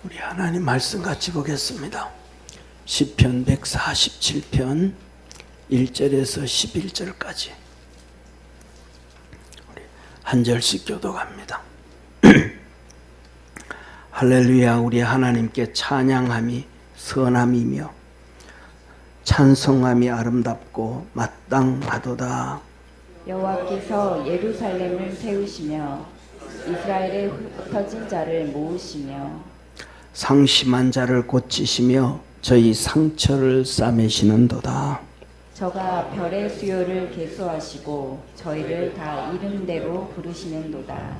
우리 하나님 말씀 같이 보겠습니다. 시편 147편 1절에서 11절까지 우리 한 절씩 교독합니다. 할렐루야. 우리 하나님께 찬양함이 선함이며 찬송함이 아름답고 마땅하도다. 여호와께서 예루살렘을 세우시며 이스라엘의 흩어진 자를 모으시며 상심한 자를 고치시며 저희 상처를 싸매시는도다. 저가 별의 수요를 계수하시고 저희를 다 이름대로 부르시는도다.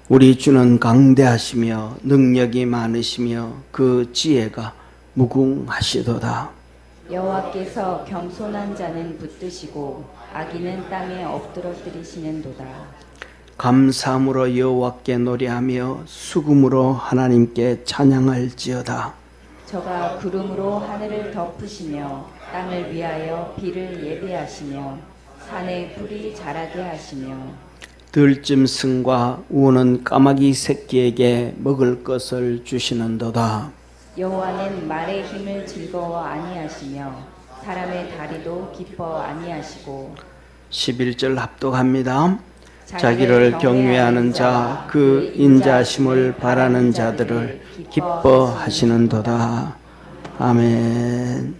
우리 주는 강대하시며 능력이 많으시며 그 지혜가 무궁하시도다. 여호와께서 겸손한 자는 붙드시고 악인은 땅에 엎드러뜨리시는도다. 감사함으로 여호와께 노래하며 수금으로 하나님께 찬양할지어다. 저가 구름으로 하늘을 덮으시며 땅을 위하여 비를 예비하시며 산에 풀이 자라게 하시며 들짐승과 우는 까마귀 새끼에게 먹을 것을 주시는도다. 여호와는 말의 힘을 즐거워 아니하시며 사람의 다리도 기뻐 아니하시고 11절 합독합니다. 자기를 경외하는 자, 그 인자심을 바라는 자들을 기뻐하시는도다. 아멘.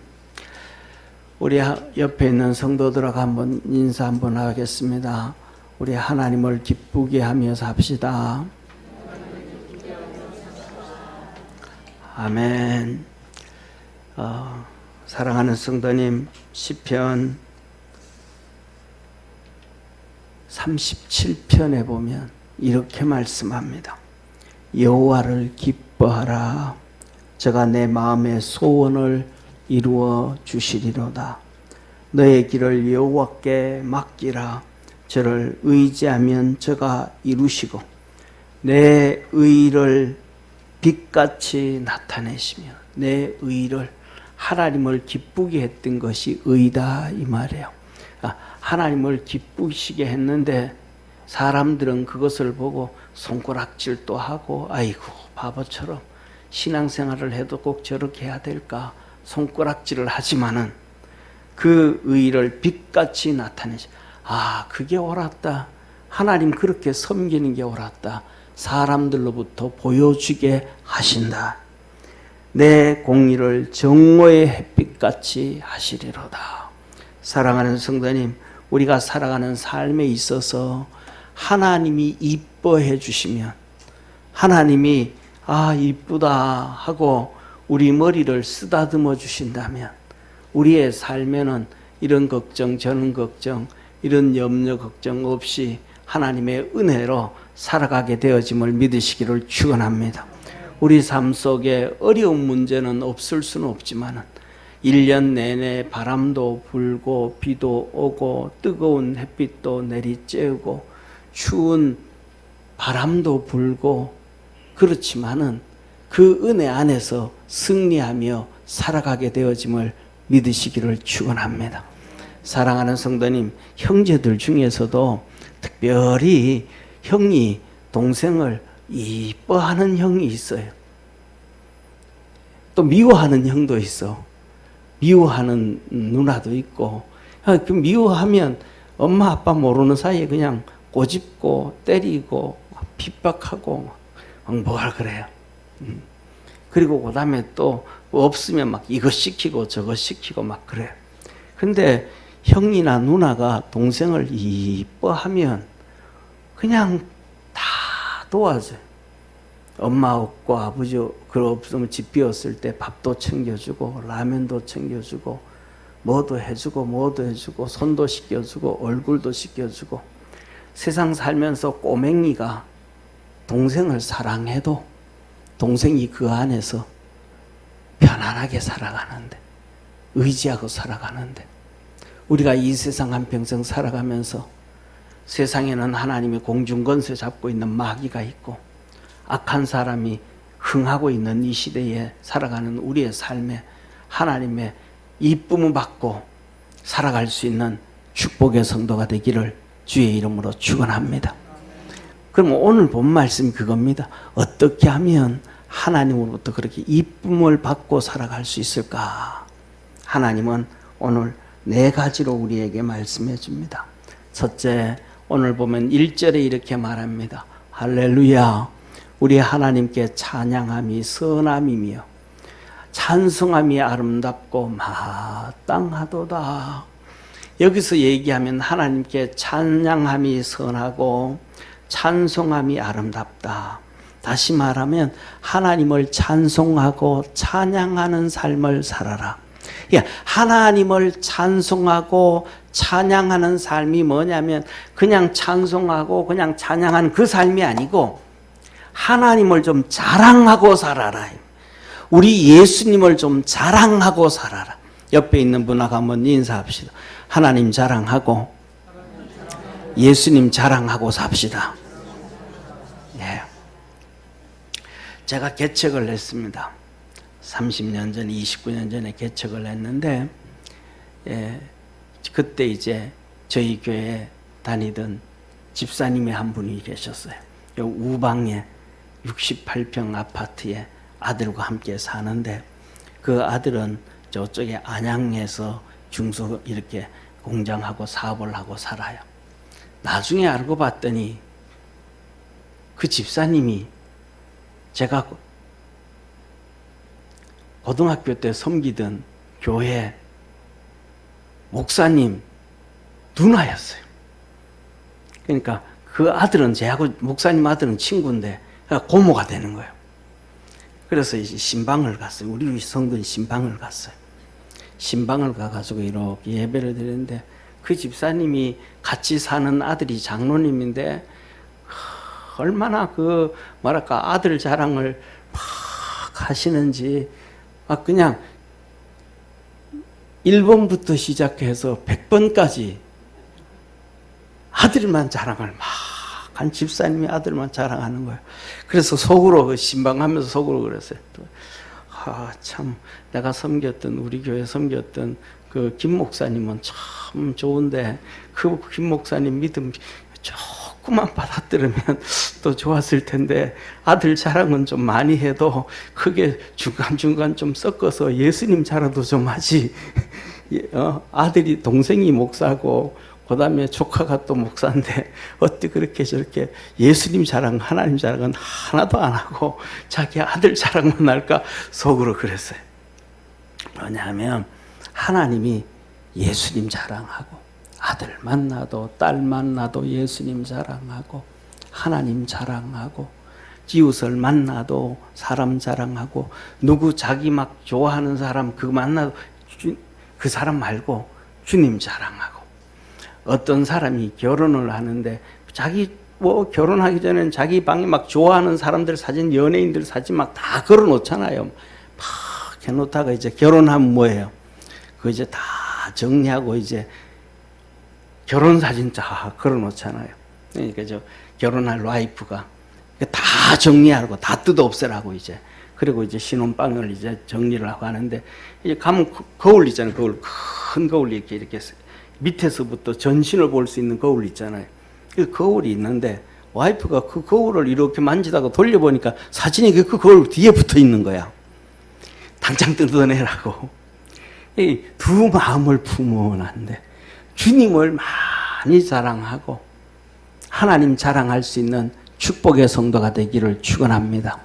우리 옆에 있는 성도들하고 한번 인사 한번 하겠습니다. 우리 하나님을 기쁘게 하며 삽시다. 아멘. 사랑하는 성도님, 시편 37편에 보면 이렇게 말씀합니다. 여호와를 기뻐하라. 저가 내 마음의 소원을 이루어 주시리로다. 너의 길을 여호와께 맡기라. 저를 의지하면 저가 이루시고 내 의를 빛같이 나타내시며 내 의를 하나님을 기쁘게 했던 것이 의다 이 말이에요. 하나님을 기쁘시게 했는데 사람들은 그것을 보고 손가락질도 하고 아이고 바보처럼 신앙생활을 해도 꼭 저렇게 해야 될까 손가락질을 하지만은 그 의를 빛같이 나타내시. 그게 옳았다. 하나님 그렇게 섬기는 게 옳았다. 사람들로부터 보여주게 하신다. 내 공의를 정오의 햇빛같이 하시리로다. 사랑하는 성도님, 우리가 살아가는 삶에 있어서 하나님이 이뻐해 주시면 하나님이 이쁘다 하고 우리 머리를 쓰다듬어 주신다면 우리의 삶에는 이런 걱정 저런 걱정 이런 염려 걱정 없이 하나님의 은혜로 살아가게 되어짐을 믿으시기를 축원합니다. 우리 삶 속에 어려운 문제는 없을 수는 없지만 1년 내내 바람도 불고 비도 오고 뜨거운 햇빛도 내리쬐고 추운 바람도 불고 그렇지만은 그 은혜 안에서 승리하며 살아가게 되어짐을 믿으시기를 축원합니다. 사랑하는 성도님, 형제들 중에서도 특별히 형이 동생을 이뻐하는 형이 있어요. 또 미워하는 형도 있어. 미워하는 누나도 있고. 그 미워하면 엄마 아빠 모르는 사이에 그냥 꼬집고 때리고 핍박하고 뭘 그래요. 그리고 그 다음에 또 없으면 막 이거 시키고 저거 시키고 막 그래요. 근데 형이나 누나가 동생을 이뻐하면 그냥 다 도와줘요. 엄마 없고 아버지 없으면 집 비었을 때 밥도 챙겨주고 라면도 챙겨주고 뭐도 해주고 손도 씻겨주고 얼굴도 씻겨주고 세상 살면서 꼬맹이가 동생을 사랑해도 동생이 그 안에서 편안하게 살아가는데 의지하고 살아가는데 우리가 이 세상 한평생 살아가면서 세상에는 하나님의 공중권세 잡고 있는 마귀가 있고 악한 사람이 흥하고 있는 이 시대에 살아가는 우리의 삶에 하나님의 이쁨을 받고 살아갈 수 있는 축복의 성도가 되기를 주의 이름으로 축원합니다. 그럼 오늘 본 말씀이 그겁니다. 어떻게 하면 하나님으로부터 그렇게 이쁨을 받고 살아갈 수 있을까? 하나님은 오늘 4가지로 우리에게 말씀해 줍니다. 첫째, 오늘 보면 1절에 이렇게 말합니다. 할렐루야, 우리 하나님께 찬양함이 선함이며 찬송함이 아름답고 마땅하도다. 여기서 얘기하면 하나님께 찬양함이 선하고 찬송함이 아름답다. 다시 말하면 하나님을 찬송하고 찬양하는 삶을 살아라. 하나님을 찬송하고 찬양하는 삶이 뭐냐면 그냥 찬송하고 그냥 찬양하는 그 삶이 아니고 하나님을 좀 자랑하고 살아라. 우리 예수님을 좀 자랑하고 살아라. 옆에 있는 분하고 한번 인사합시다. 하나님 자랑하고 예수님 자랑하고 삽시다. 네. 제가 개척을 했습니다. 30년 전에 29년 전에 개척을 했는데 그때 이제 저희 교회에 다니던 집사님이 한 분이 계셨어요. 요 우방에 68평 아파트에 아들과 함께 사는데 그 아들은 저쪽에 안양에서 중소 이렇게 공장하고 사업을 하고 살아요. 나중에 알고 봤더니 그 집사님이 제가 고등학교 때 섬기던 교회 목사님 누나였어요. 그러니까 그 아들은 제하고 목사님 아들은 친구인데 고모가 되는 거예요. 그래서 이제 신방을 갔어요. 우리 성도는 신방을 갔어요. 신방을 가가지고 이렇게 예배를 드렸는데 그 집사님이 같이 사는 아들이 장로님인데 얼마나 그 뭐랄까 아들 자랑을 막 하시는지 막 그냥 1번부터 시작해서 100번까지 아들만 자랑을 막 한 집사님이 아들만 자랑하는 거예요. 그래서 속으로 그 신방하면서 속으로 그랬어요. 참 내가 섬겼던 우리 교회 섬겼던 그 김 목사님은 참 좋은데 그 김 목사님 믿음 조금만 받아들으면 또 좋았을 텐데 아들 자랑은 좀 많이 해도 크게 중간중간 좀 섞어서 예수님 자랑도 좀 하지. 아들이 동생이 목사고 그 다음에 조카가 또 목사인데 어떻게 그렇게 저렇게 예수님 자랑 하나님 자랑은 하나도 안 하고 자기 아들 자랑만 할까 속으로 그랬어요. 뭐냐면 하나님이 예수님 자랑하고 아들 만나도 딸 만나도 예수님 자랑하고 하나님 자랑하고 이웃을 만나도 사람 자랑하고 누구 자기 막 좋아하는 사람 그 만나도 그 사람 말고 주님 자랑하고 어떤 사람이 결혼을 하는데 자기 뭐 결혼하기 전에는 자기 방에 막 좋아하는 사람들 사진 연예인들 사진 막 다 걸어놓잖아요. 막 해놓다가 이제 결혼하면 뭐예요? 그 이제 다 정리하고 이제 결혼 사진 다 걸어놓잖아요. 그러니까 저 결혼할 와이프가 다 정리하고 다 뜯어 없애라고 이제 그리고 이제 신혼방을 이제 정리를 하고 하는데 이제 가면 거울 있잖아요. 거울 큰 거울 이렇게 밑에서부터 전신을 볼 수 있는 거울 있잖아요. 그 거울이 있는데 와이프가 그 거울을 이렇게 만지다가 돌려보니까 사진이 그 거울 뒤에 붙어 있는 거야. 당장 뜯어내라고. 이 두 마음을 품으면 안 돼. 주님을 많이 자랑하고 하나님 자랑할 수 있는 축복의 성도가 되기를 축원합니다.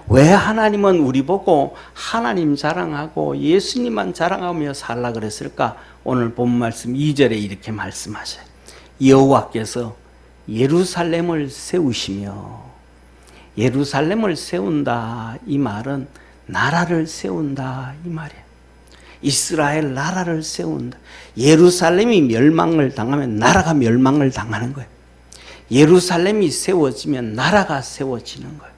왜 하나님은 우리 보고 하나님 자랑하고 예수님만 자랑하며 살라 그랬을까? 오늘 본 말씀 2절에 이렇게 말씀하셔요. 여호와께서 예루살렘을 세우시며 예루살렘을 세운다 이 말은 나라를 세운다 이 말이에요. 이스라엘 나라를 세운다. 예루살렘이 멸망을 당하면 나라가 멸망을 당하는 거예요. 예루살렘이 세워지면 나라가 세워지는 거예요.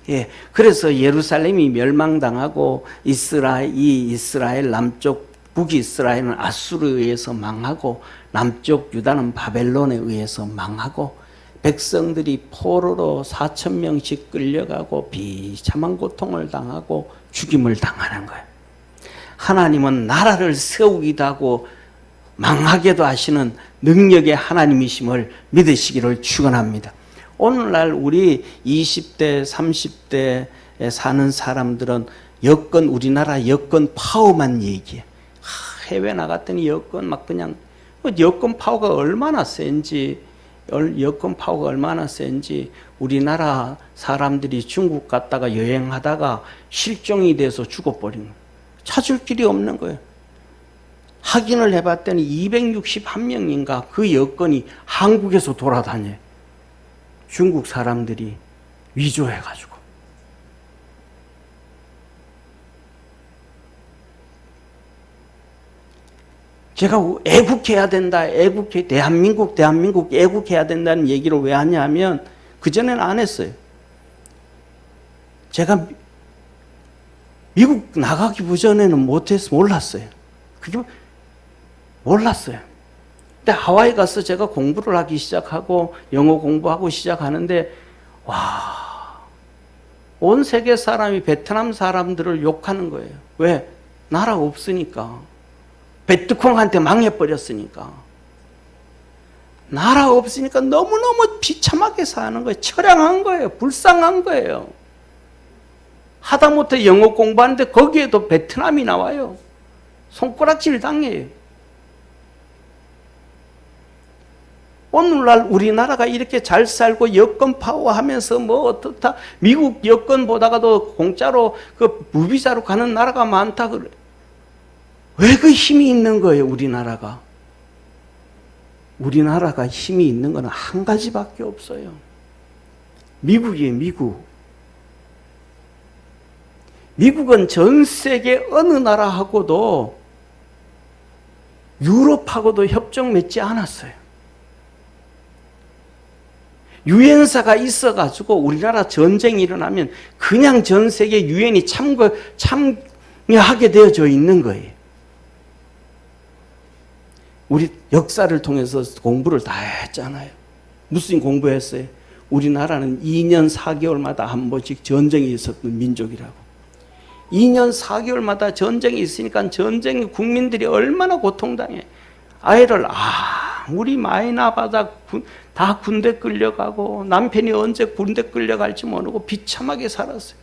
예, 그래서 예루살렘이 멸망당하고 이스라엘 남쪽 북이스라엘은 아수르에 의해서 망하고 남쪽 유다는 바벨론에 의해서 망하고 백성들이 포로로 4,000명씩 끌려가고 비참한 고통을 당하고 죽임을 당하는 거예요. 하나님은 나라를 세우기도 하고 망하게도 하시는 능력의 하나님이심을 믿으시기를 축원합니다. 오늘날 우리 20대, 사는 사람들은 여권, 우리나라 여권 파워만 얘기해. 해외 나갔더니 여권 막 그냥, 여권 파워가 얼마나 센지, 여권 파워가 얼마나 센지, 우리나라 사람들이 중국 갔다가 여행하다가 실종이 돼서 죽어버린 거예요. 찾을 길이 없는 거예요. 확인을 해봤더니 261명인가 그 여권이 한국에서 돌아다녀요. 중국 사람들이 위조해가지고. 제가 애국해야 된다, 대한민국 애국해야 된다는 얘기를 왜 하냐면, 그전에는 안 했어요. 제가 미국 나가기 전에는 몰랐어요. 그게 몰랐어요. 근데 하와이 가서 제가 공부를 하기 시작하고, 영어 공부하고 시작하는데, 와, 온 세계 사람이 베트남 사람들을 욕하는 거예요. 왜? 나라 없으니까. 베트콩한테 망해버렸으니까. 나라 없으니까 너무너무 비참하게 사는 거예요. 처량한 거예요. 불쌍한 거예요. 하다못해 영어 공부하는데 거기에도 베트남이 나와요. 손가락질 당해요. 오늘날 우리나라가 이렇게 잘 살고 여권 파워하면서 뭐 어떻다, 미국 여권 보다가도 공짜로 그 무비자로 가는 나라가 많다 그래. 왜 그 힘이 있는 거예요, 우리나라가? 우리나라가 힘이 있는 건 한 가지밖에 없어요. 미국이에요, 미국. 미국은 전 세계 어느 나라하고도 유럽하고도 협정 맺지 않았어요. 유엔사가 있어가지고 우리나라 전쟁이 일어나면 그냥 전 세계 유엔이 참여하게 되어져 있는 거예요. 우리 역사를 통해서 공부를 다 했잖아요. 무슨 공부했어요? 우리나라는 2년 4개월마다 한 번씩 전쟁이 있었던 민족이라고. 2년 4개월마다 전쟁이 있으니까 전쟁 국민들이 얼마나 고통당해. 아이를 아무리 많이 낳아봐다 다 군대 끌려가고 남편이 언제 군대 끌려갈지 모르고 비참하게 살았어요.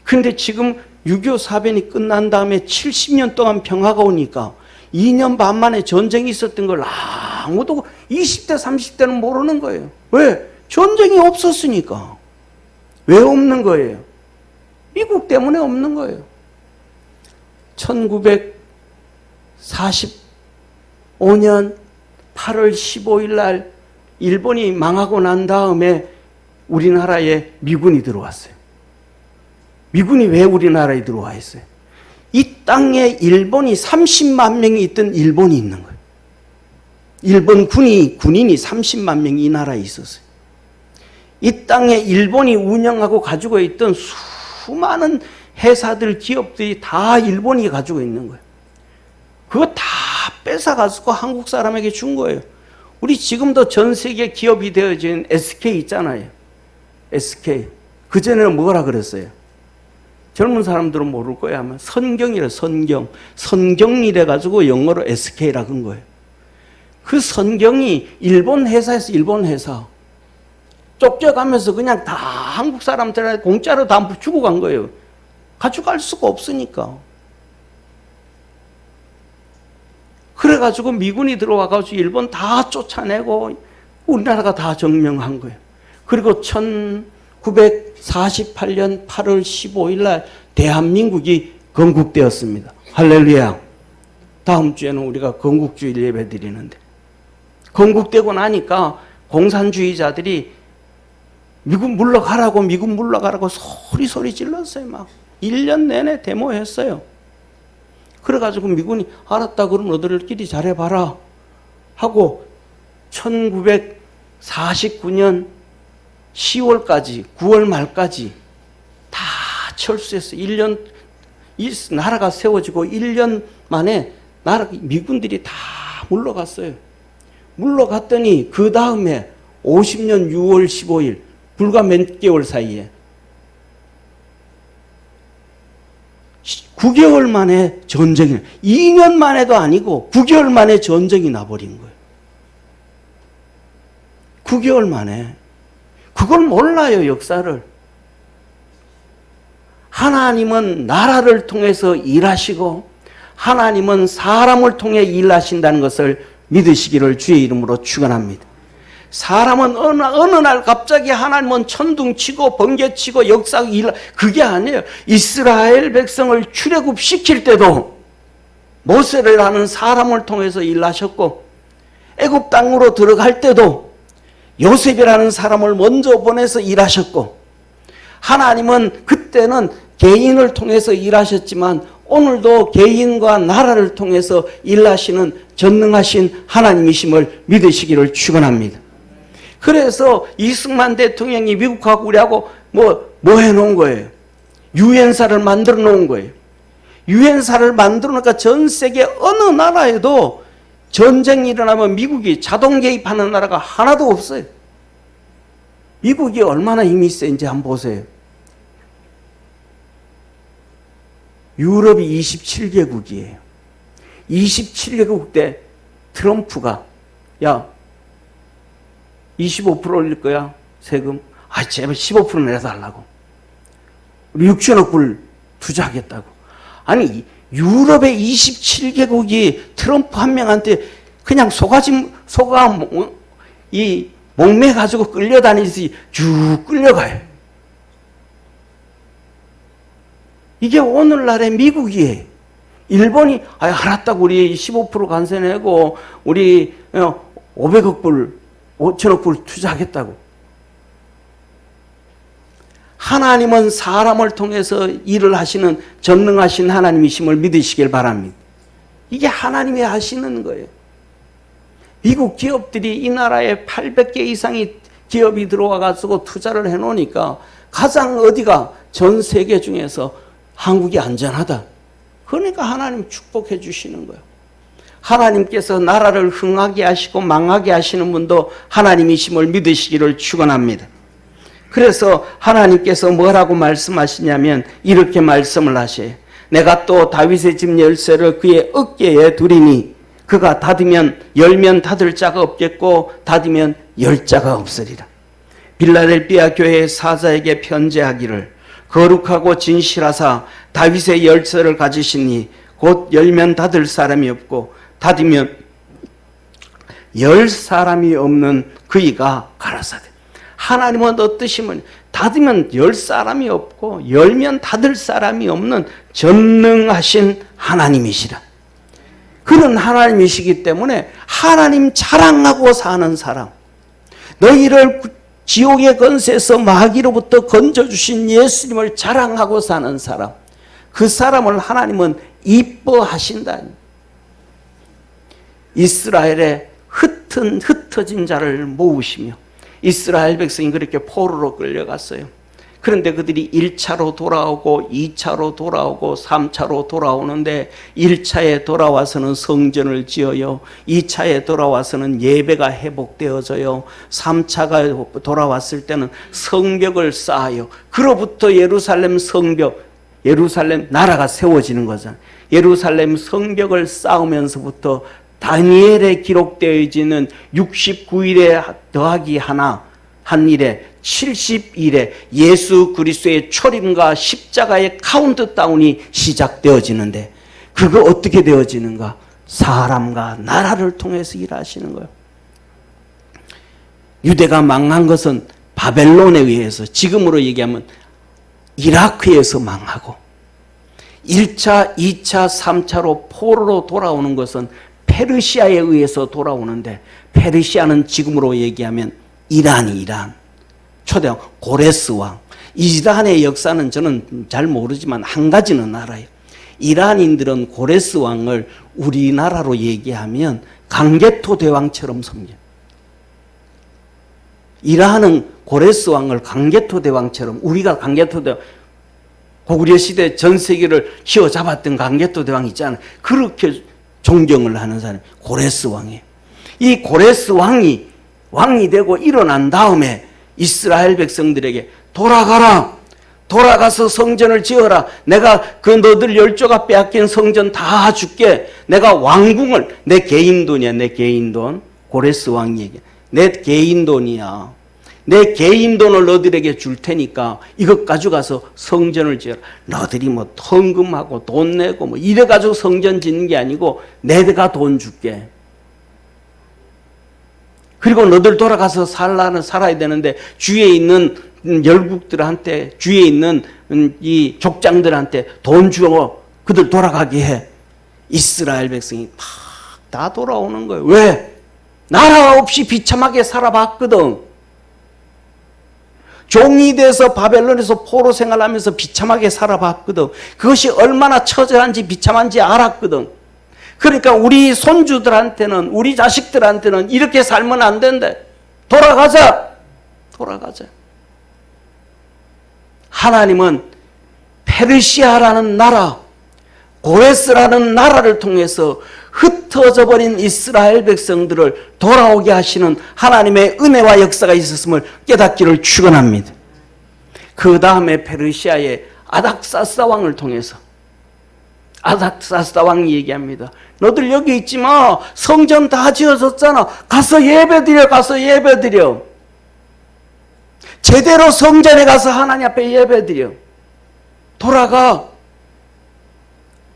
근데 지금 6.25 사변이 끝난 다음에 70년 동안 평화가 오니까 2년 반 만에 전쟁이 있었던 걸 아무도 20대 30대는 모르는 거예요. 왜? 전쟁이 없었으니까. 왜 없는 거예요? 미국 때문에 없는 거예요. 1945년 8월 15일 날 일본이 망하고 난 다음에 우리나라에 미군이 들어왔어요. 미군이 왜 우리나라에 들어와 있어요? 이 땅에 일본이 30만 명이 있던 일본이 있는 거예요. 일본 군인이 30만 명이 이 나라에 있었어요. 이 땅에 일본이 운영하고 가지고 있던 수많은 회사들, 기업들이 다 일본이 가지고 있는 거예요. 그거 다 뺏어가지고 한국 사람에게 준 거예요. 우리 지금도 전 세계 기업이 되어진 SK 있잖아요. SK. 그전에는 뭐라 그랬어요? 젊은 사람들은 모를 거야. 아마 선경이래, 선경. 선경이래 가지고 영어로 SK라 한 거예요. 그 선경이 일본 회사에서 일본 회사. 쫓겨가면서 그냥 다 한국 사람들한테 공짜로 다 주고 간 거예요. 가져갈 수가 없으니까. 그래가지고 미군이 들어와가지고 일본 다 쫓아내고 우리나라가 다 점령한 거예요. 그리고 1948년 8월 15일 날 대한민국이 건국되었습니다. 할렐루야. 다음 주에는 우리가 건국주일 예배 드리는데, 건국되고 나니까 공산주의자들이 미국 물러가라고 소리 질렀어요. 막 1년 내내 데모했어요. 그래가지고 미군이 알았다, 그럼 너희들끼리 잘해봐라 하고 1949년 10월까지 9월 말까지 다 철수했어요. 1년, 이 나라가 세워지고 1년 만에 미군들이 다 물러갔어요. 물러갔더니 그 다음에 50년 6월 15일, 불과 몇 개월 사이에 9개월 만에 전쟁이, 2년 만에도 아니고 9개월 만에 전쟁이 나버린 거예요. 9개월 만에. 그걸 몰라요, 역사를. 하나님은 나라를 통해서 일하시고 하나님은 사람을 통해 일하신다는 것을 믿으시기를 주의 이름으로 축원합니다. 사람은 어느 날 갑자기 하나님은 천둥치고 번개치고 역사하고 그게 아니에요. 이스라엘 백성을 출애굽시킬 때도 모세라는 사람을 통해서 일하셨고, 애굽 땅으로 들어갈 때도 요셉이라는 사람을 먼저 보내서 일하셨고, 하나님은 그때는 개인을 통해서 일하셨지만 오늘도 개인과 나라를 통해서 일하시는 전능하신 하나님이심을 믿으시기를 축원합니다. 그래서 이승만 대통령이 미국하고 우리하고 뭐 해놓은 거예요? 유엔사를 만들어 놓은 거예요. 유엔사를 만들어 놓으니까 전 세계 어느 나라에도 전쟁이 일어나면 미국이 자동 개입하는 나라가 하나도 없어요. 미국이 얼마나 힘이 세인지 한번 보세요. 유럽이 27개국이에요. 27개국 때 트럼프가 야 25% 올릴 거야 세금. 제발 15% 내달라고. 우리 6천억 불 투자하겠다고. 아니 유럽의 27개국이 트럼프 한 명한테 그냥 이 목매 가지고 끌려다니듯이 쭉 끌려가요. 이게 오늘날의 미국이에요. 일본이 알았다고 우리 15% 관세 내고 우리 500억 불 5천억 불 투자하겠다고. 하나님은 사람을 통해서 일을 하시는 전능하신 하나님이심을 믿으시길 바랍니다. 이게 하나님이 하시는 거예요. 미국 기업들이 이 나라에 800개 이상의 기업이 들어와가지고 투자를 해놓으니까 가장 어디가 전 세계 중에서 한국이 안전하다. 그러니까 하나님 축복해 주시는 거예요. 하나님께서 나라를 흥하게 하시고 망하게 하시는 분도 하나님이심을 믿으시기를 축원합니다. 그래서 하나님께서 뭐라고 말씀하시냐면 이렇게 말씀을 하셔요. 내가 또 다윗의 집 열쇠를 그의 어깨에 두리니 그가 닫으면 열면 닫을 자가 없겠고 닫으면 열 자가 없으리라. 빌라델비아 교회의 사자에게 편지하기를 거룩하고 진실하사 다윗의 열쇠를 가지시니 곧 열면 닫을 사람이 없고 닫으면 열 사람이 없는 그이가 가라사대. 하나님은 어떠시면 닫으면 열 사람이 없고 열면 닫을 사람이 없는 전능하신 하나님이시라. 그런 하나님이시기 때문에 하나님 자랑하고 사는 사람, 너희를 지옥의 권세에서 마귀로부터 건져주신 예수님을 자랑하고 사는 사람, 그 사람을 하나님은 이뻐하신다. 이스라엘의 흩어진 자를 모으시며 이스라엘 백성이 그렇게 포로로 끌려갔어요. 그런데 그들이 1차로 돌아오고 2차로 돌아오고 3차로 돌아오는데 1차에 돌아와서는 성전을 지어요. 2차에 돌아와서는 예배가 회복되어져요. 3차가 돌아왔을 때는 성벽을 쌓아요. 그로부터 예루살렘 성벽, 예루살렘 나라가 세워지는 거잖아요. 예루살렘 성벽을 쌓으면서부터 다니엘에 기록되어지는 69일에 더하기 하나 한 일에 70일에 예수 그리스도의 초림과 십자가의 카운트다운이 시작되어지는데 그거 어떻게 되어지는가? 사람과 나라를 통해서 일하시는 거예요. 유대가 망한 것은 바벨론에 의해서, 지금으로 얘기하면 이라크에서 망하고 1차, 2차, 3차로 포로로 돌아오는 것은 페르시아에 의해서 돌아오는데 페르시아는 지금으로 얘기하면 이란 초대왕 고레스 왕. 이란의 역사는 저는 잘 모르지만 한 가지는 알아요. 이란인들은 고레스 왕을 우리나라로 얘기하면 강개토 대왕처럼 섬겨요. 이란은 고레스 왕을 강개토 대왕처럼, 우리가 강개토 대왕, 고구려 시대 전 세계를 휘어잡았던 강개토 대왕 있잖아요. 그렇게 존경을 하는 사람이 고레스 왕이에요. 이 고레스 왕이 되고 일어난 다음에 이스라엘 백성들에게 돌아가라. 돌아가서 성전을 지어라. 내가 그 너들 열조가 빼앗긴 성전 다 줄게. 내가 왕궁을, 내 개인 돈이야. 내 개인 돈. 고레스 왕이 얘기해. 내 개인 돈이야. 내 개인 돈을 너들에게 줄 테니까 이것 가져가서 성전을 지어라. 너들이 뭐 헌금하고 돈 내고 뭐 이래 가지고 성전 짓는 게 아니고 내가 돈 줄게. 그리고 너들 돌아가서 살아야 되는데 주위에 있는 열국들한테, 주위에 있는 이 족장들한테 돈 주어 그들 돌아가게 해. 이스라엘 백성이 다 돌아오는 거예요. 왜? 나라 없이 비참하게 살아봤거든. 종이 돼서 바벨론에서 포로 생활하면서 비참하게 살아봤거든. 그것이 얼마나 처절한지 비참한지 알았거든. 그러니까 우리 손주들한테는, 우리 자식들한테는 이렇게 살면 안 된대. 돌아가자. 하나님은 페르시아라는 나라, 고레스라는 나라를 통해서 흩어져 버린 이스라엘 백성들을 돌아오게 하시는 하나님의 은혜와 역사가 있었음을 깨닫기를 축원합니다. 그 다음에 페르시아의 아닥사스다 왕을 통해서, 아닥사스다 왕이 얘기합니다. 너들 여기 있지 마. 성전 다 지어졌잖아. 가서 예배드려. 제대로 성전에 가서 하나님 앞에 예배드려. 돌아가.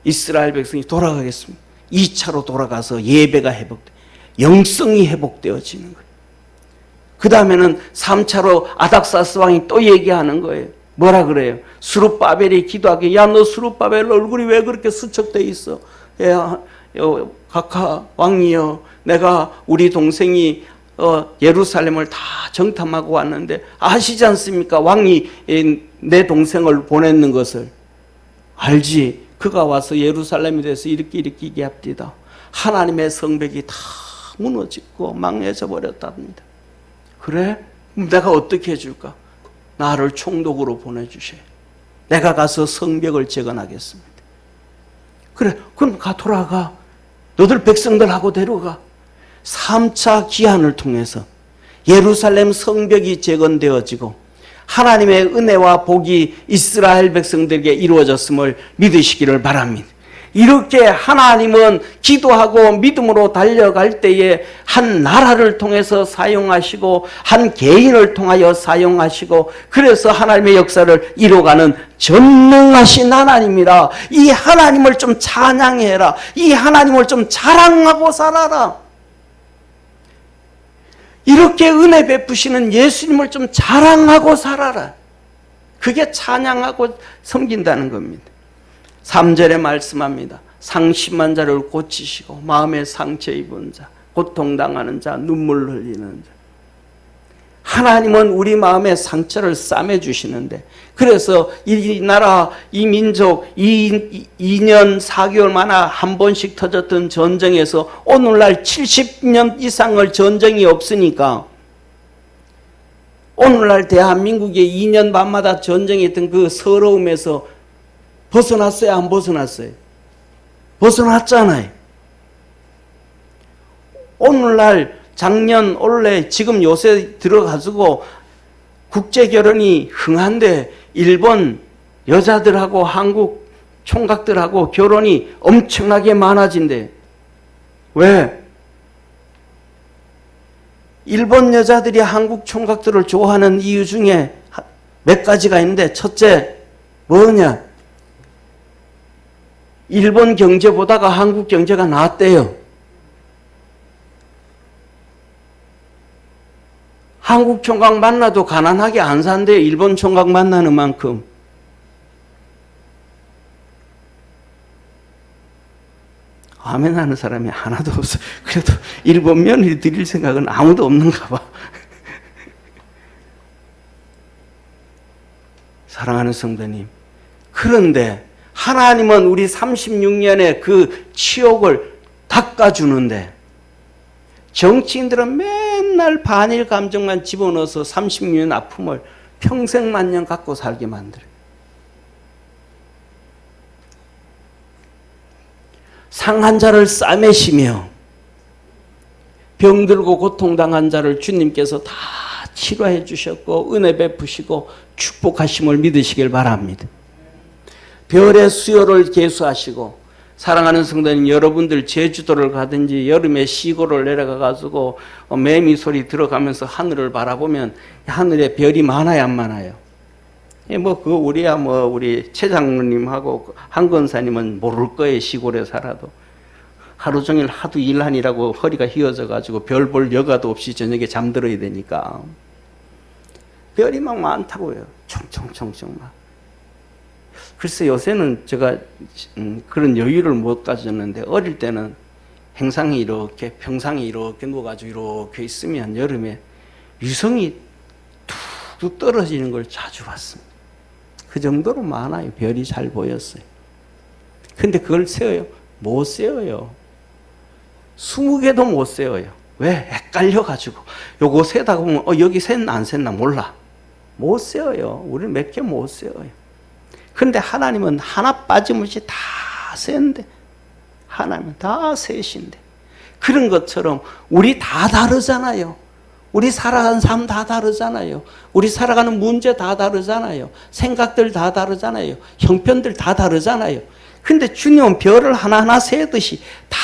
이스라엘 백성이 돌아가겠습니다. 2차로 돌아가서 예배가 회복돼, 영성이 회복되어지는 거예요. 그 다음에는 3차로 아닥사스 왕이 또 얘기하는 거예요. 뭐라 그래요? 스룹바벨이 기도하게, 야, 너 스룹바벨 얼굴이 왜 그렇게 수척돼 있어? 야, 각하 왕이여, 내가 우리 동생이 예루살렘을 다 정탐하고 왔는데 아시지 않습니까? 왕이 내 동생을 보냈는 것을 알지. 그가 와서 예루살렘에 대해서 이렇게 얘기합니다. 하나님의 성벽이 다 무너지고 망해져 버렸답니다. 그래? 그럼 내가 어떻게 해줄까? 나를 총독으로 보내주셔. 내가 가서 성벽을 재건하겠습니다. 그래, 그럼 돌아가. 너들 백성들하고 데려가. 3차 기한을 통해서 예루살렘 성벽이 재건되어지고 하나님의 은혜와 복이 이스라엘 백성들에게 이루어졌음을 믿으시기를 바랍니다. 이렇게 하나님은 기도하고 믿음으로 달려갈 때에 한 나라를 통해서 사용하시고 한 개인을 통하여 사용하시고 그래서 하나님의 역사를 이루어가는 전능하신 하나님이라. 이 하나님을 좀 찬양해라. 이 하나님을 좀 자랑하고 살아라. 이렇게 은혜 베푸시는 예수님을 좀 자랑하고 살아라. 그게 찬양하고 섬긴다는 겁니다. 3절에 말씀합니다. 상심한 자를 고치시고 마음에 상처 입은 자, 고통당하는 자, 눈물 흘리는 자. 하나님은 우리 마음에 상처를 싸매주시는데, 그래서 이 나라, 이 민족, 2년 4개월 만에 한 번씩 터졌던 전쟁에서 오늘날 70년 이상을 전쟁이 없으니까 오늘날 대한민국에 2년 반마다 전쟁했던 그 서러움에서 벗어났어요? 안 벗어났어요? 벗어났잖아요. 오늘날 작년, 올해, 지금 요새 들어가지고 국제결혼이 흥한데 일본 여자들하고 한국 총각들하고 결혼이 엄청나게 많아진대. 왜? 일본 여자들이 한국 총각들을 좋아하는 이유 중에 몇 가지가 있는데, 첫째, 뭐냐? 일본 경제 보다가 한국 경제가 나았대요. 한국 총각 만나도 가난하게 안 산대요. 일본 총각 만나는 만큼. 아멘 하는 사람이 하나도 없어. 그래도 일본 며느리 드릴 생각은 아무도 없는가 봐. 사랑하는 성도님, 그런데 하나님은 우리 36년의 그 치욕을 닦아주는데 정치인들은 맨날 반일 감정만 집어넣어서 36년 아픔을 평생만년 갖고 살게 만들어요. 상한 자를 싸매시며 병들고 고통당한 자를 주님께서 다 치료해 주셨고 은혜 베푸시고 축복하심을 믿으시길 바랍니다. 별의 수요를 계수하시고 사랑하는 성도님, 여러분들 제주도를 가든지 여름에 시골을 내려가 가지고 매미 소리 들어가면서 하늘을 바라보면 하늘에 별이 많아요, 안 많아요? 우리 최 장로님하고 한 권사님은 모를 거예요, 시골에 살아도. 하루 종일 하도 일하느라고 허리가 휘어져 가지고 별 볼 여가도 없이 저녁에 잠들어야 되니까. 별이 막 많다고요. 총총총총 막. 글쎄 요새는 제가 그런 여유를 못 가졌는데 어릴 때는 행상이 이렇게 평상이 이렇게 누워가지고 이렇게 있으면 여름에 유성이 툭툭 떨어지는 걸 자주 봤습니다. 그 정도로 많아요. 별이 잘 보였어요. 근데 그걸 세어요? 못 세어요. 20개도 못 세어요. 왜? 헷갈려가지고 요거 세다 보면 여기 샜나 안 샜나 몰라. 못 세어요. 우리는 몇 개 못 세어요. 근데 하나님은 하나 빠짐없이 다 센데, 하나님은 다 세신데. 그런 것처럼 우리 다 다르잖아요. 우리 살아가는 삶 다 다르잖아요. 우리 살아가는 문제 다 다르잖아요. 생각들 다 다르잖아요. 형편들 다 다르잖아요. 근데 주님은 별을 하나하나 세듯이 다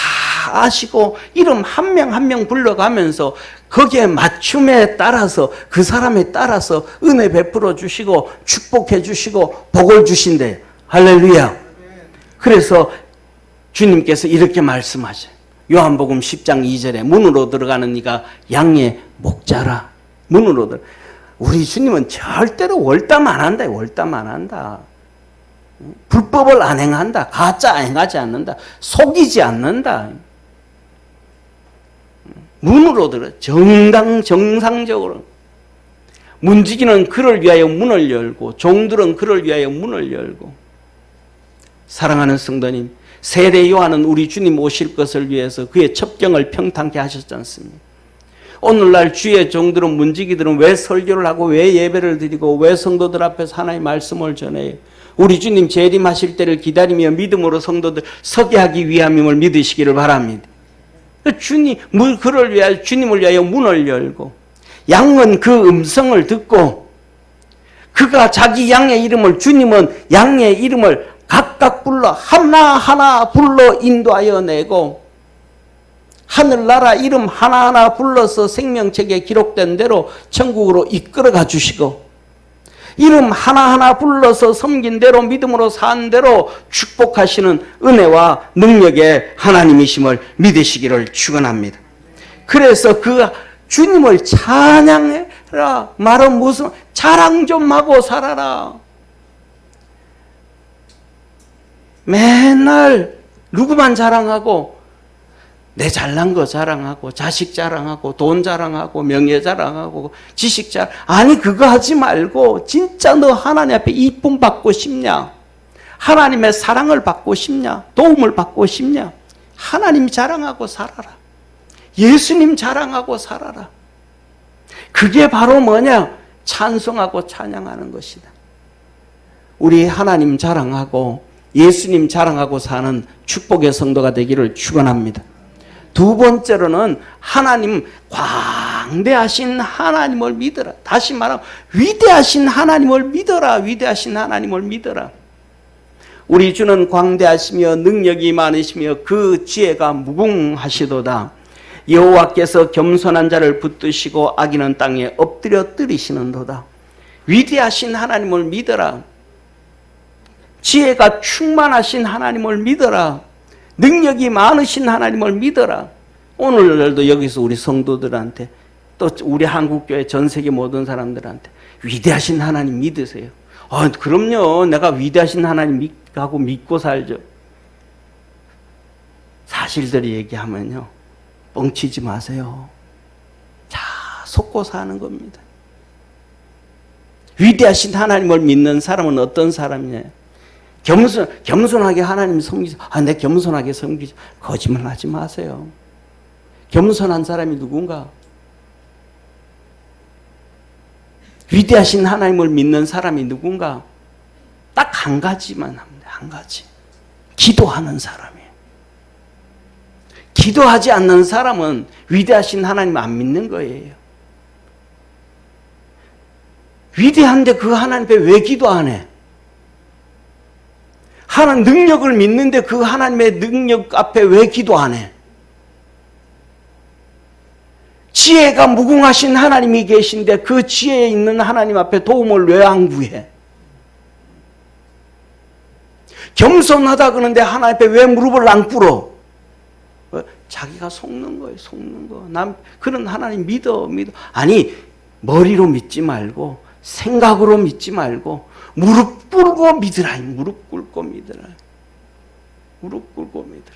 아시고 이름 한 명 한 명 불러가면서 거기에 맞춤에 따라서 그 사람에 따라서 은혜 베풀어 주시고 축복해 주시고 복을 주신대요. 할렐루야. 그래서 주님께서 이렇게 말씀하셔요. 요한복음 10장 2절에 문으로 들어가는 이가 양의 목자라. 문으로 들어. 우리 주님은 절대로 월담 안 한다. 월담 안 한다. 불법을 안 행한다. 가짜 행하지 않는다. 속이지 않는다. 문으로 들어. 정상적으로. 문지기는 그를 위하여 문을 열고 종들은 그를 위하여 문을 열고. 사랑하는 성도님, 세례 요한은 우리 주님 오실 것을 위해서 그의 첩경을 평탄케 하셨지 않습니까? 오늘날 주의 종들은 문지기들은 왜 설교를 하고 왜 예배를 드리고 왜 성도들 앞에서 하나님의 말씀을 전해요? 우리 주님 재림하실 때를 기다리며 믿음으로 성도들 서게 하기 위함임을 믿으시기를 바랍니다. 그를 위하여 주님을 위하여 문을 열고 양은 그 음성을 듣고 그가 자기 양의 이름을 주님은 양의 이름을 각각 불러 하나하나 불러 인도하여 내고 하늘나라 이름 하나하나 불러서 생명책에 기록된 대로 천국으로 이끌어가 주시고 이름 하나하나 불러서 섬긴 대로 믿음으로 산 대로 축복하시는 은혜와 능력의 하나님이심을 믿으시기를 축원합니다. 그래서 그 주님을 찬양해라. 말은 무슨 자랑 좀 하고 살아라. 맨날 누구만 자랑하고 내 잘난 거 자랑하고 자식 자랑하고 돈 자랑하고 명예 자랑하고 지식 자랑. 아니 그거 하지 말고 진짜 너 하나님 앞에 이쁨 받고 싶냐? 하나님의 사랑을 받고 싶냐? 도움을 받고 싶냐? 하나님 자랑하고 살아라. 예수님 자랑하고 살아라. 그게 바로 뭐냐? 찬송하고 찬양하는 것이다. 우리 하나님 자랑하고 예수님 자랑하고 사는 축복의 성도가 되기를 축원합니다. 두 번째로는 하나님, 광대하신 하나님을 믿어라. 다시 말하면 위대하신 하나님을 믿어라. 위대하신 하나님을 믿어라. 우리 주는 광대하시며 능력이 많으시며 그 지혜가 무궁하시도다. 여호와께서 겸손한 자를 붙드시고 악인은 땅에 엎드려 뜨리시는도다. 위대하신 하나님을 믿어라. 지혜가 충만하신 하나님을 믿어라. 능력이 많으신 하나님을 믿어라. 오늘날도 여기서 우리 성도들한테 또 우리 한국교회 전 세계 모든 사람들한테 위대하신 하나님 믿으세요. 그럼요. 내가 위대하신 하나님 하고 믿고 살죠. 사실대로 얘기하면요. 뻥치지 마세요. 자, 속고 사는 겁니다. 위대하신 하나님을 믿는 사람은 어떤 사람이냐? 겸손하게 하나님 섬기죠. 내 겸손하게 섬기죠. 거짓말 하지 마세요. 겸손한 사람이 누군가? 위대하신 하나님을 믿는 사람이 누군가? 딱 한 가지만 합니다. 한 가지. 기도하는 사람이에요. 기도하지 않는 사람은 위대하신 하나님 안 믿는 거예요. 위대한데 그 하나님 앞에 왜 기도 안 해? 하나님 능력을 믿는데 그 하나님의 능력 앞에 왜 기도 안 해? 지혜가 무궁하신 하나님이 계신데 그 지혜에 있는 하나님 앞에 도움을 왜 안 구해? 겸손하다 그러는데 하나님 앞에 왜 무릎을 안 꿇어? 자기가 속는 거예요, 속는 거. 난 그런 하나님 믿어. 아니, 머리로 믿지 말고 생각으로 믿지 말고 무릎 꿇고 믿으라. 무릎 꿇고 믿으라. 무릎 꿇고 믿으라.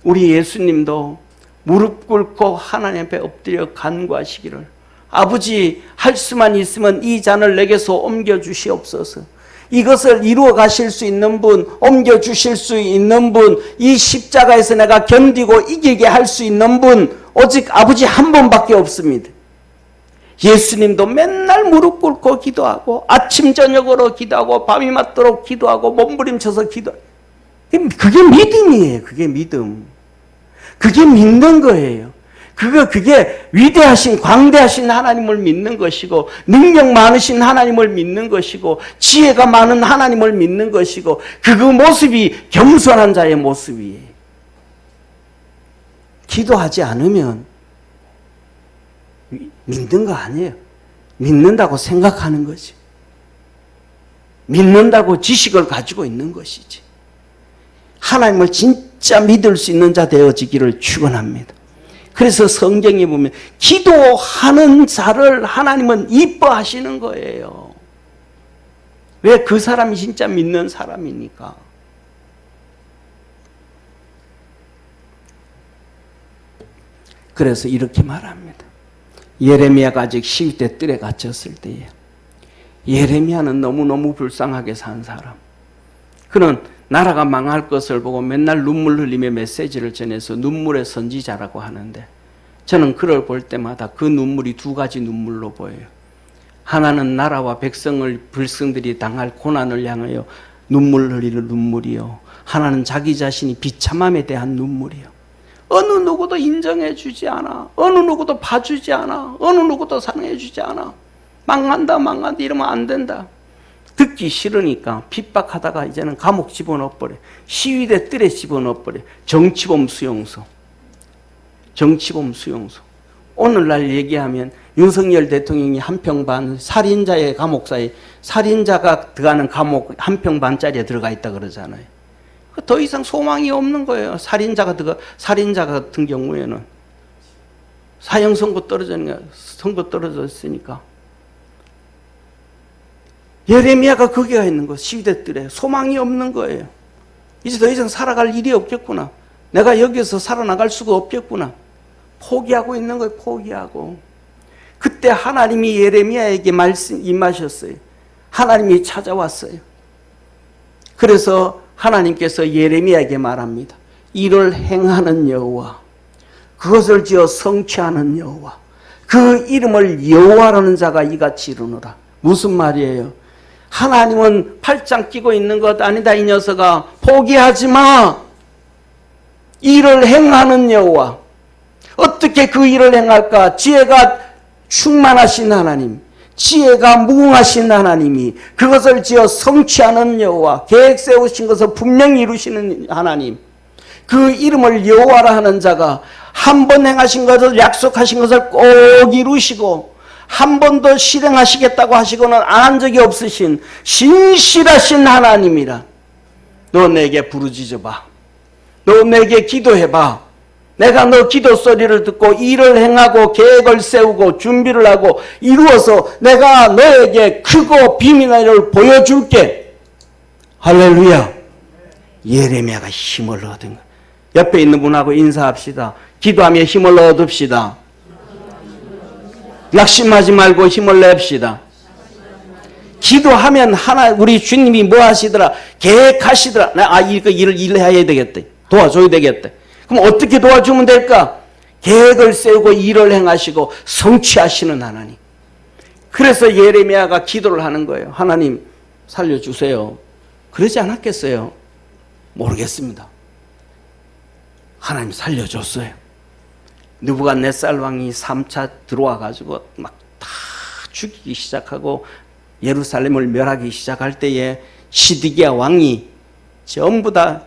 우리 예수님도 무릎 꿇고 하나님 앞에 엎드려 간구하시기를, 아버지, 할 수만 있으면 이 잔을 내게서 옮겨 주시옵소서. 이것을 이루어 가실 수 있는 분, 옮겨 주실 수 있는 분, 이 십자가에서 내가 견디고 이기게 할 수 있는 분, 오직 아버지 한 분밖에 없습니다. 예수님도 맨날 무릎 꿇고 기도하고 아침 저녁으로 기도하고 밤이 맞도록 기도하고 몸부림쳐서 기도하고, 그게 믿음이에요. 그게 믿음. 그게 믿는 거예요. 그게 위대하신 광대하신 하나님을 믿는 것이고, 능력 많으신 하나님을 믿는 것이고, 지혜가 많은 하나님을 믿는 것이고, 그 모습이 겸손한 자의 모습이에요. 기도하지 않으면 믿는 거 아니에요. 믿는다고 생각하는 거지. 믿는다고 지식을 가지고 있는 것이지. 하나님을 진짜 믿을 수 있는 자 되어지기를 축원합니다. 그래서 성경에 보면 기도하는 자를 하나님은 이뻐하시는 거예요. 왜? 그 사람이 진짜 믿는 사람이니까. 그래서 이렇게 말합니다. 예레미야가 아직 시위대 뜰에 갇혔을 때에, 예레미야는 너무너무 불쌍하게 산 사람. 그는 나라가 망할 것을 보고 맨날 눈물 흘리며 메시지를 전해서 눈물의 선지자라고 하는데, 저는 그를 볼 때마다 그 눈물이 두 가지 눈물로 보여요. 하나는 나라와 백성들이 당할 고난을 향하여 눈물 흘리는 눈물이요, 하나는 자기 자신이 비참함에 대한 눈물이요. 어느 누구도 인정해 주지 않아. 어느 누구도 봐주지 않아. 어느 누구도 사랑해 주지 않아. 망한다 이러면 안 된다. 듣기 싫으니까 핍박하다가 이제는 감옥 집어넣어버려. 시위대 뜰에 집어넣어버려. 정치범 수용소. 오늘날 얘기하면 윤석열 대통령이 한 평 반, 살인자의 감옥사에, 살인자가 들어가는 감옥 한 평 반짜리에 들어가 있다 그러잖아요. 더 이상 소망이 없는 거예요. 살인자 같은 경우에는 사형 선고 떨어졌으니까. 예레미야가 거기가 있는 거, 시위대들에 소망이 없는 거예요. 이제 더 이상 살아갈 일이 없겠구나. 내가 여기서 살아나갈 수가 없겠구나. 포기하고 있는 거예요. 포기하고. 그때 하나님이 예레미야에게 임하셨어요. 하나님이 찾아왔어요. 그래서 하나님께서 예레미야에게 말합니다. 이를 행하는 여호와, 그것을 지어 성취하는 여호와, 그 이름을 여호와라는 자가 이같이 이르노라. 무슨 말이에요? 하나님은 팔짱 끼고 있는 것 아니다. 이 녀석아, 포기하지 마. 일을 행하는 여호와. 어떻게 그 일을 행할까? 지혜가 충만하신 하나님, 지혜가 무궁하신 하나님이 그것을 지어 성취하는 여호와, 계획 세우신 것을 분명히 이루시는 하나님, 그 이름을 여호와라 하는 자가 한 번 행하신 것을, 약속하신 것을 꼭 이루시고 한 번 더 실행하시겠다고 하시고는 안 한 적이 없으신 신실하신 하나님이라. 너 내게 부르짖어봐. 너 내게 기도해봐. 내가 너 기도 소리를 듣고 일을 행하고 계획을 세우고 준비를 하고 이루어서 내가 너에게 크고 비밀한 일을 보여줄게. 할렐루야. 예레미야가 힘을 얻은 거야. 옆에 있는 분하고 인사합시다. 기도하며 힘을 얻읍시다. 낙심하지 말고 힘을 냅시다. 기도하면 우리 주님이 뭐 하시더라? 계획하시더라. 이거 일을 해야 되겠다. 도와줘야 되겠다. 그럼 어떻게 도와주면 될까? 계획을 세우고 일을 행하시고 성취하시는 하나님. 그래서 예레미야가 기도를 하는 거예요. 하나님 살려주세요. 그러지 않았겠어요? 모르겠습니다. 하나님 살려줬어요. 느부갓네살 왕이 3차 들어와 가지고 막 다 죽이기 시작하고 예루살렘을 멸하기 시작할 때에 시드기야 왕이 전부 다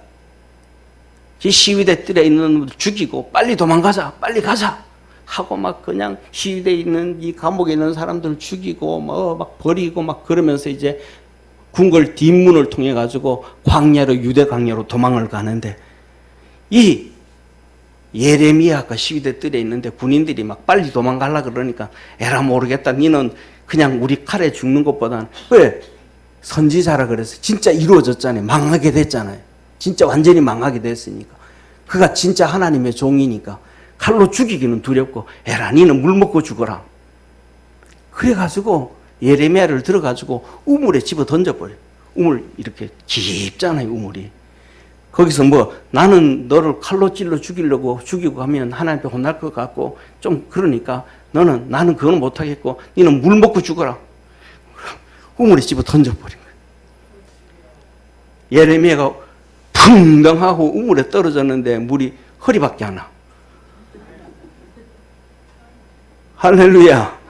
시위대 뜰에 있는 놈들 죽이고 빨리 도망가자, 빨리 가자 하고 막 그냥 시위대에 있는 이 감옥에 있는 사람들 죽이고 막 버리고 막 그러면서 이제 궁궐 뒷문을 통해 가지고 광야로 유대 광야로 도망을 가는데 이 예레미야가 시위대 뜰에 있는데 군인들이 막 빨리 도망가려 그러니까 에라 모르겠다. 니는 그냥 우리 칼에 죽는 것보다는 왜 선지자라 그래서 진짜 이루어졌잖아요. 망하게 됐잖아요. 진짜 완전히 망하게 됐으니까. 그가 진짜 하나님의 종이니까 칼로 죽이기는 두렵고 에라 니는 물 먹고 죽어라. 그래가지고 예레미야를 들어가지고 우물에 집어 던져버려요. 우물 이렇게 깊잖아요. 우물이. 거기서 뭐 나는 너를 칼로 찔러 죽이고 하면 하나님 앞에 혼날 것 같고 좀 그러니까 나는 그건 못하겠고 너는 물 먹고 죽어라. 우물에 집어 던져버린 거예요. 예레미야가 풍덩하고 우물에 떨어졌는데 물이 허리밖에 안 나. 할렐루야.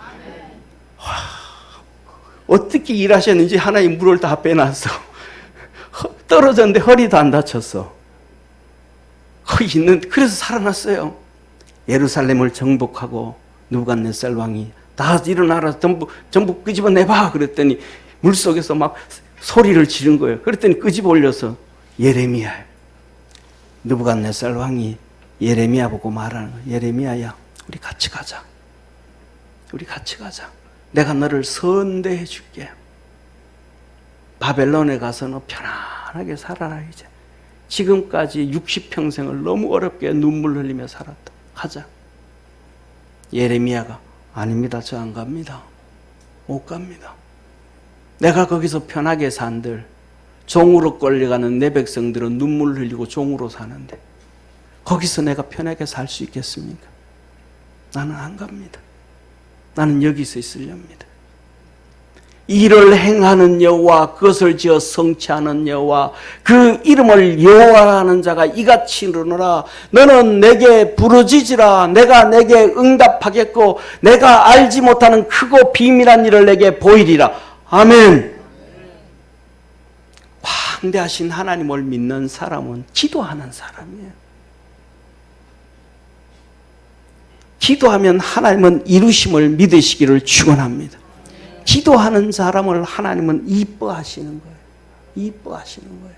어떻게 일하셨는지 하나님 물을 다 빼놨어. 떨어졌는데 허리도 안 다쳤어. 그래서 살아났어요. 예루살렘을 정복하고 느부갓네살 왕이 다 일어나라 전부 끄집어내봐 그랬더니 물속에서 막 소리를 지른 거예요. 그랬더니 끄집어 올려서 예레미야. 느부갓네살 왕이 예레미야 보고 말하는 거예요. 예레미야야 우리 같이 가자. 우리 같이 가자. 내가 너를 선대해 줄게. 바벨론에 가서 너 편안하게 살아라 이제. 지금까지 60평생을 너무 어렵게 눈물 흘리며 살았다. 가자. 예레미야가 아닙니다. 저 안 갑니다. 못 갑니다. 내가 거기서 편하게 산들 종으로 끌려가는 내 백성들은 눈물 흘리고 종으로 사는데 거기서 내가 편하게 살 수 있겠습니까? 나는 안 갑니다. 나는 여기서 있으렵니다. 일을 행하는 여호와 그것을 지어 성취하는 여호와 그 이름을 여호와라는 자가 이같이 이르노라. 너는 내게 부르짖으라. 내가 내게 응답하겠고 내가 알지 못하는 크고 비밀한 일을 내게 보이리라. 아멘. 광대하신 하나님을 믿는 사람은 기도하는 사람이에요. 기도하면 하나님은 이루심을 믿으시기를 축원합니다. 기도하는 사람을 하나님은 이뻐하시는 거예요. 이뻐하시는 거예요.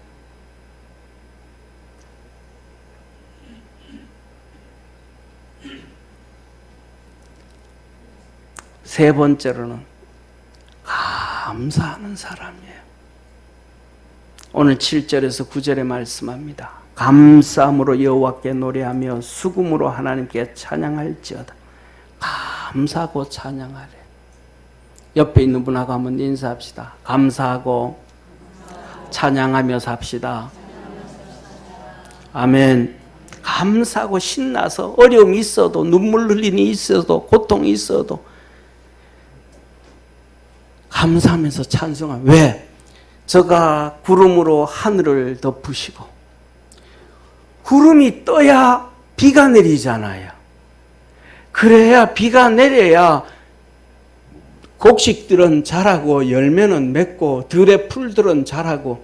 세 번째로는 감사하는 사람이에요. 오늘 7절에서 9절에 말씀합니다. 감사함으로 여호와께 노래하며 수금으로 하나님께 찬양할지어다. 감사하고 찬양하래. 옆에 있는 분하고 한번 인사합시다. 감사하고 찬양하며 삽시다. 아멘. 감사하고 신나서 어려움이 있어도 눈물 흘리는 일이 있어도 고통이 있어도 감사하면서 찬송하며. 왜? 저가 구름으로 하늘을 덮으시고 구름이 떠야 비가 내리잖아요. 그래야 비가 내려야 곡식들은 자라고 열매는 맺고 들의 풀들은 자라고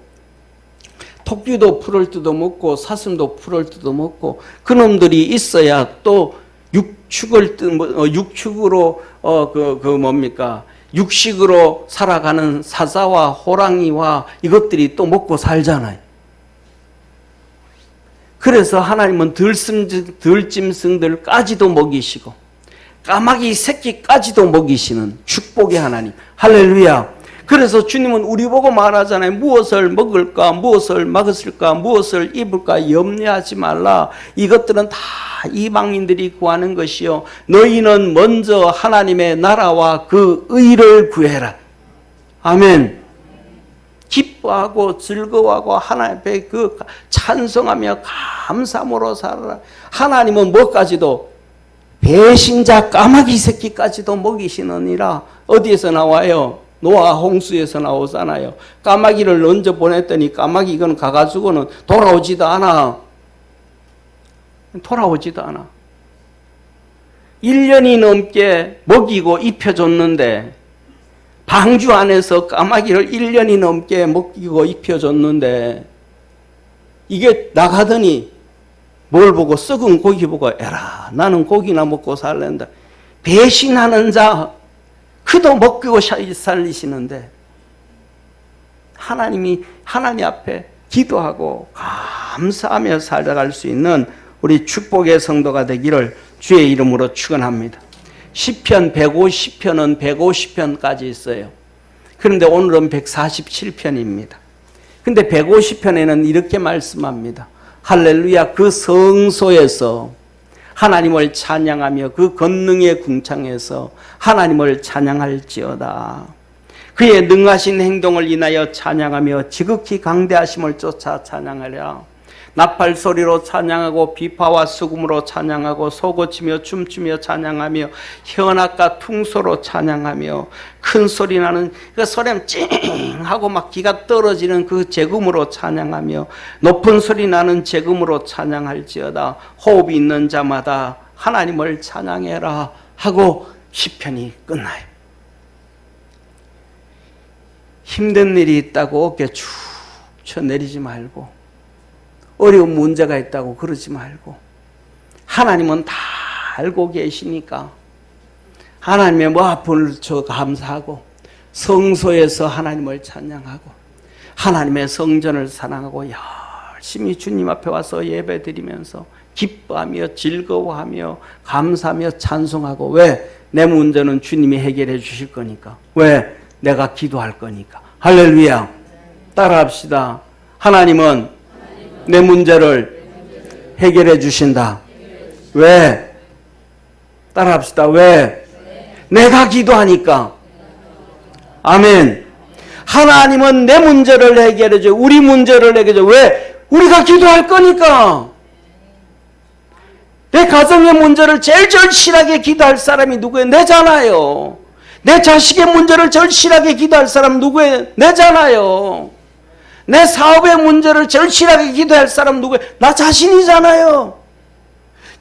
토끼도 풀을 뜯어먹고 사슴도 풀을 뜯어먹고 그놈들이 있어야 또 육축으로 육식으로 살아가는 사자와 호랑이와 이것들이 또 먹고 살잖아요. 그래서 하나님은 들짐승들까지도 먹이시고 까마귀 새끼까지도 먹이시는 축복의 하나님. 할렐루야. 그래서 주님은 우리 보고 말하잖아요. 무엇을 먹을까, 무엇을 먹었을까, 무엇을 입을까 염려하지 말라. 이것들은 다 이방인들이 구하는 것이요. 너희는 먼저 하나님의 나라와 그 의를 구해라. 아멘. 기뻐하고 즐거워하고 하나님 앞에 그 찬송하며 감사함으로 살아라. 하나님은 뭐까지도 배신자 까마귀 새끼까지도 먹이시느니라. 어디에서 나와요? 노아 홍수에서 나오잖아요. 까마귀를 얹어 보냈더니 까마귀 이건 가가지고는 돌아오지도 않아. 1년이 넘게 먹이고 입혀줬는데 방주 안에서 까마귀를 1년이 넘게 먹이고 입혀줬는데 이게 나가더니 뭘 보고 썩은 고기 보고 에라 나는 고기나 먹고 살란다. 배신하는 자 그도 먹고 살리시는데 하나님 앞에 기도하고 감사하며 살아갈 수 있는 우리 축복의 성도가 되기를 주의 이름으로 축원합니다. 시편 150편은 150편까지 있어요. 그런데 오늘은 147편입니다. 근데 150편에는 이렇게 말씀합니다. 할렐루야, 그 성소에서 하나님을 찬양하며 그 권능의 궁창에서 하나님을 찬양할지어다. 그의 능하신 행동을 인하여 찬양하며 지극히 강대하심을 쫓아 찬양하랴. 나팔 소리로 찬양하고 비파와 수금으로 찬양하고 소고치며 춤추며 찬양하며 현악과 퉁소로 찬양하며 큰 소리 나는 그 소리는 찡 하고 막 기가 떨어지는 그 재금으로 찬양하며 높은 소리 나는 재금으로 찬양할지어다. 호흡이 있는 자마다 하나님을 찬양해라 하고 시편이 끝나요. 힘든 일이 있다고 어깨 축 쳐내리지 말고, 어려운 문제가 있다고 그러지 말고, 하나님은 다 알고 계시니까 하나님의 뭐 아픔을 저 감사하고 성소에서 하나님을 찬양하고 하나님의 성전을 사랑하고 열심히 주님 앞에 와서 예배드리면서 기뻐하며 즐거워하며 감사하며 찬송하고. 왜? 내 문제는 주님이 해결해 주실 거니까. 왜? 내가 기도할 거니까. 할렐루야. 따라합시다. 하나님은 내 문제를 해결해 주신다. 왜? 따라합시다. 왜? 내가 기도하니까. 아멘. 하나님은 내 문제를 해결해 줘. 우리 문제를 해결해 줘. 왜? 우리가 기도할 거니까. 내 가정의 문제를 제일 절실하게 기도할 사람이 누구예요? 내잖아요. 내 자식의 문제를 절실하게 기도할 사람 누구예요? 내잖아요. 내 사업의 문제를 절실하게 기도할 사람 누구예요? 나 자신이잖아요.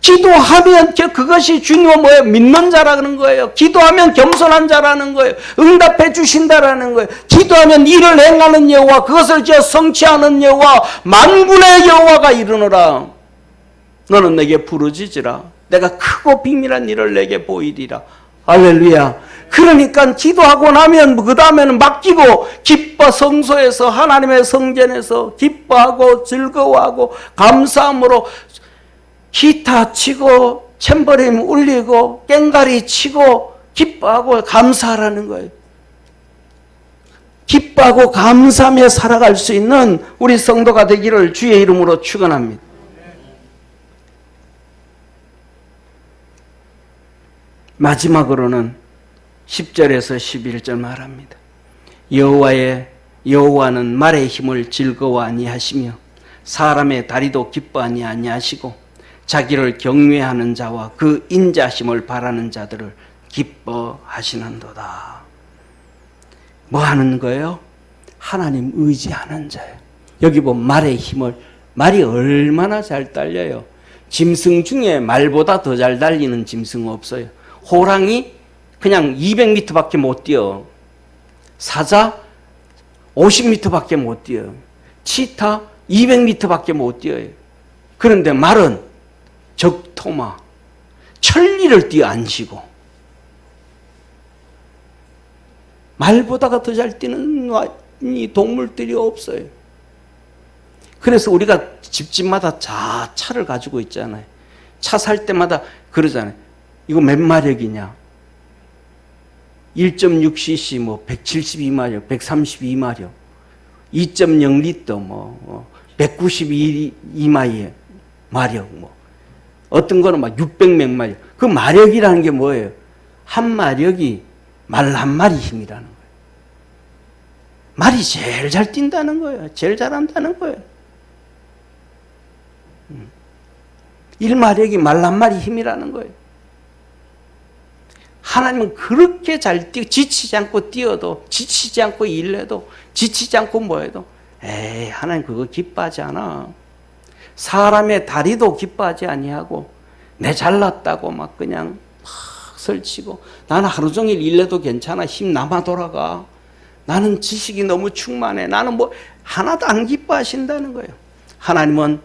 기도하면 그것이 주님은 뭐예요? 믿는 자라는 거예요. 기도하면 겸손한 자라는 거예요. 응답해 주신다라는 거예요. 기도하면 일을 행하는 여호와, 그것을 성취하는 여호와, 만군의 여호와가 이르노라. 너는 내게 부르짖으라. 내가 크고 비밀한 일을 내게 보이리라. 할렐루야. 그러니까 기도하고 나면 그 다음에는 맡기고 기뻐 성소에서 하나님의 성전에서 기뻐하고 즐거워하고 감사함으로 기타 치고 챔버림 울리고 꽹가리 치고 기뻐하고 감사하라는 거예요. 기뻐하고 감사하며 살아갈 수 있는 우리 성도가 되기를 주의 이름으로 축원합니다. 마지막으로는 10절에서 11절 말합니다. 여호와는 말의 힘을 즐거워 아니하시며 사람의 다리도 기뻐 아니하시고 자기를 경외하는 자와 그 인자심을 바라는 자들을 기뻐하시는도다. 뭐 하는 거예요? 하나님 의지하는 자예요. 여기 보면 말의 힘을, 말이 얼마나 잘 달려요. 짐승 중에 말보다 더 잘 달리는 짐승은 없어요. 호랑이 그냥 200m밖에 못 뛰어. 사자 50m밖에 못 뛰어. 치타 200m밖에 못 뛰어요. 그런데 말은 적토마 천리를 뛰어 앉히고, 말보다가 더 잘 뛰는 이 동물들이 없어요. 그래서 우리가 집집마다 차를 가지고 있잖아요. 차 살 때마다 그러잖아요. 이거 몇 마력이냐? 1.6cc, 172마력, 132마력, 2.0리터, 192마일 마력, 어떤 거는 막 600몇 마력. 그 마력이라는 게 뭐예요? 한 마력이 말 한 마리 힘이라는 거예요. 말이 제일 잘 뛴다는 거예요. 제일 잘한다는 거예요. 1마력이 말 한 마리 힘이라는 거예요. 하나님은 그렇게 잘 지치지 않고 뛰어도, 지치지 않고 일해도, 지치지 않고 뭐해도, 하나님 그거 기뻐하지 않아. 사람의 다리도 기뻐하지 아니하고, 내 잘났다고 막 그냥 막 설치고, 나는 하루 종일 일해도 괜찮아. 힘 남아 돌아가. 나는 지식이 너무 충만해. 나는 하나도 안 기뻐하신다는 거예요. 하나님은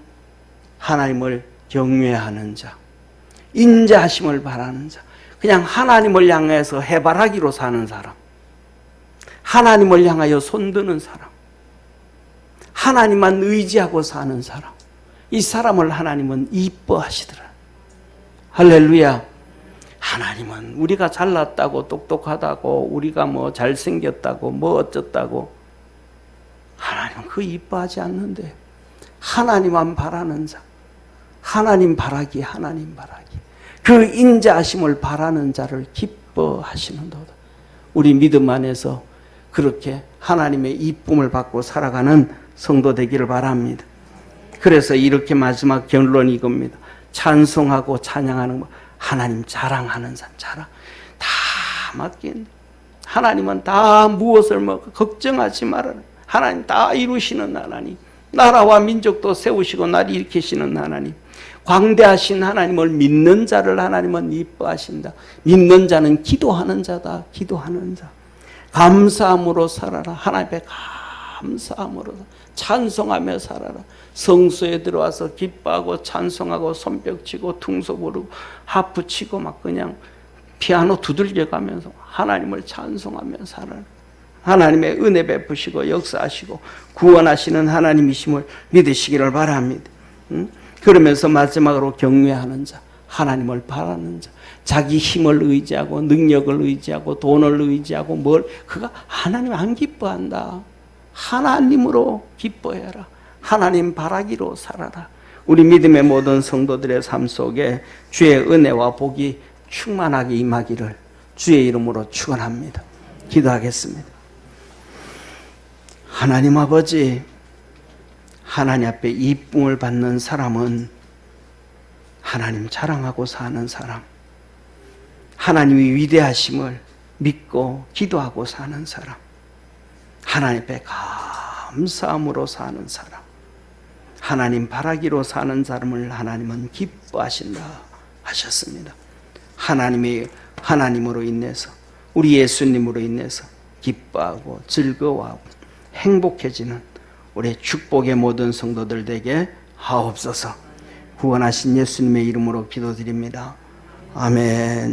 하나님을 경외하는 자, 인자하심을 바라는 자, 그냥 하나님을 향해서 해바라기로 사는 사람, 하나님을 향하여 손드는 사람, 하나님만 의지하고 사는 사람, 이 사람을 하나님은 이뻐하시더라. 할렐루야. 하나님은 우리가 잘났다고 똑똑하다고 우리가 뭐 잘생겼다고 뭐 어쩌다고 하나님은 그거 이뻐하지 않는데 하나님만 바라는 자, 하나님 바라기, 하나님 바라기, 그 인자하심을 바라는 자를 기뻐하시는도다. 우리 믿음 안에서 그렇게 하나님의 이쁨을 받고 살아가는 성도 되기를 바랍니다. 그래서 이렇게 마지막 결론이 이겁니다. 찬송하고 찬양하는 거, 하나님 자랑하는 사람, 자랑 다 맡긴. 하나님은 다 무엇을 걱정하지 말아라. 하나님 다 이루시는 하나님, 나라와 민족도 세우시고 날 일으키시는 하나님, 광대하신 하나님을 믿는 자를 하나님은 이뻐하신다. 믿는 자는 기도하는 자다. 기도하는 자, 감사함으로 살아라. 하나님 앞에 감사함으로 찬송하며 살아라. 성소에 들어와서 기뻐하고 찬송하고 손뼉치고 퉁소 부르고 하프 치고 막 그냥 피아노 두들겨 가면서 하나님을 찬송하며 살아라. 하나님의 은혜 베푸시고 역사하시고 구원하시는 하나님이심을 믿으시기를 바랍니다. 그러면서 마지막으로 경외하는 자, 하나님을 바라는 자, 자기 힘을 의지하고 능력을 의지하고 돈을 의지하고 그가 하나님 안 기뻐한다. 하나님으로 기뻐해라. 하나님 바라기로 살아라. 우리 믿음의 모든 성도들의 삶 속에 주의 은혜와 복이 충만하게 임하기를 주의 이름으로 축원합니다. 기도하겠습니다. 하나님 아버지, 하나님 앞에 이쁨을 받는 사람은 하나님 자랑하고 사는 사람, 하나님의 위대하심을 믿고 기도하고 사는 사람, 하나님 앞에 감사함으로 사는 사람, 하나님 바라기로 사는 사람을 하나님은 기뻐하신다 하셨습니다. 하나님으로 인해서, 우리 예수님으로 인해서 기뻐하고 즐거워하고 행복해지는 우리 축복의 모든 성도들 되게 하옵소서. 구원하신 예수님의 이름으로 기도드립니다. 아멘.